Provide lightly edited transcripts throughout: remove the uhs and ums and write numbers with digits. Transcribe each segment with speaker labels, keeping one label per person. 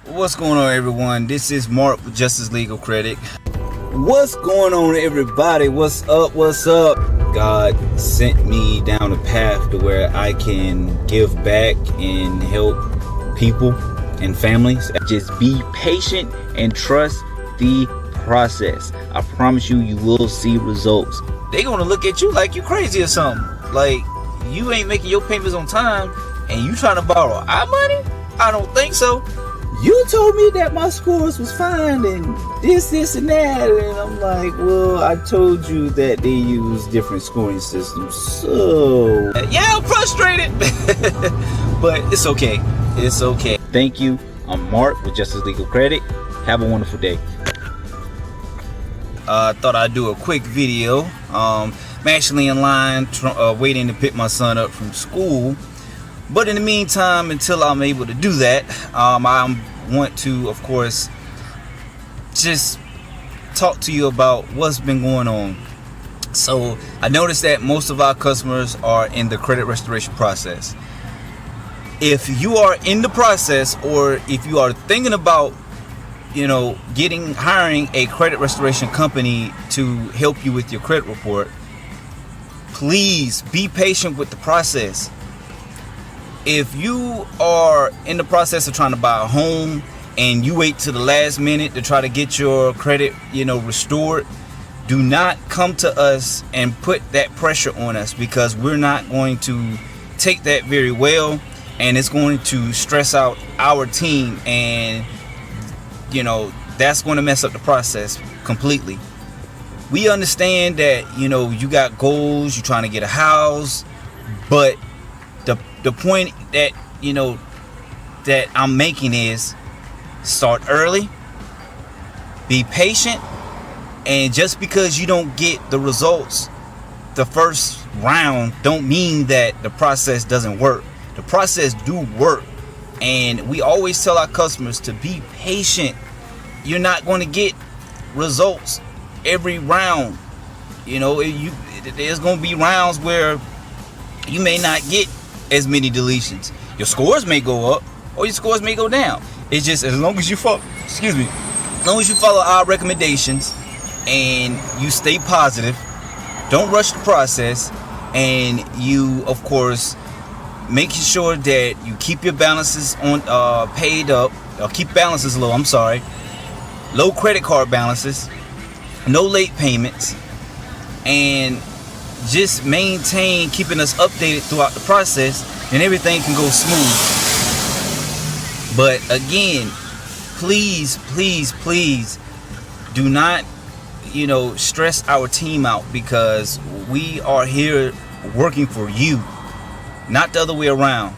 Speaker 1: What's going on, everyone? This is Mark with Justice Legal Credit. What's going on, everybody? What's up? God sent me down a path to where I can give back and help people and families. Just be patient and trust the process. I promise you, you will see results. They're gonna look at you like you crazy or something. Like you ain't making your payments on time and you trying to borrow our money? I don't think so. You told me that my scores was fine and this and that, and I'm like, well, I told you that they use different scoring systems, so yeah, I'm frustrated. But it's okay. It's okay. Thank you. I'm Mark with Justice Legal Credit. Have a wonderful day. I thought I'd do a quick video. I'm actually in line waiting to pick my son up from school. But in the meantime, until I'm able to do that, I want to, of course, just talk to you about what's been going on. So I noticed that most of our customers are in the credit restoration process. If you are in the process, or if you are thinking about, hiring a credit restoration company to help you with your credit report, please be patient with the process. If you are in the process of trying to buy a home and you wait to the last minute to try to get your credit, restored, do not come to us and put that pressure on us, because we're not going to take that very well, and it's going to stress out our team, and that's going to mess up the process completely. We understand that you got goals, you're trying to get a house, but the point that that I'm making is start early, be patient, and just because you don't get the results the first round don't mean that the process doesn't work. The process do work, and we always tell our customers to be patient. You're not going to get results every round. There's going to be rounds where you may not get as many deletions. Your scores may go up or your scores may go down. It's just as long as you follow our recommendations and you stay positive, don't rush the process, and you, of course, making sure that you keep your balances on paid up, or keep balances low. Low credit card balances, no late payments, and just maintain keeping us updated throughout the process, and everything can go smooth. But again, please do not stress our team out, because we are here working for you, not the other way around.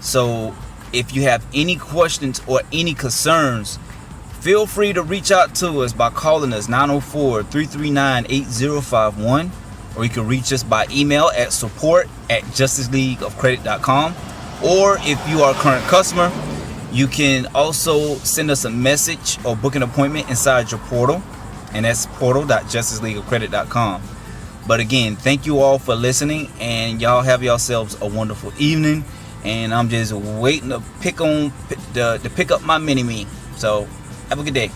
Speaker 1: So if you have any questions or any concerns, feel free to reach out to us by calling us 904-339-8051, or you can reach us by email at support@justiceleagueofcredit.com. Or if you are a current customer, you can also send us a message or book an appointment inside your portal, and that's portal.justiceleagueofcredit.com. But again, thank you all for listening, and y'all have yourselves a wonderful evening. And I'm just waiting to pick up my mini-me. So have a good day.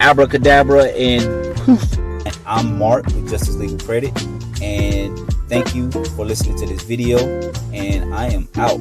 Speaker 1: Abracadabra and poof. I'm Mark with Justice Legal Credit, and thank you for listening to this video, and I am out.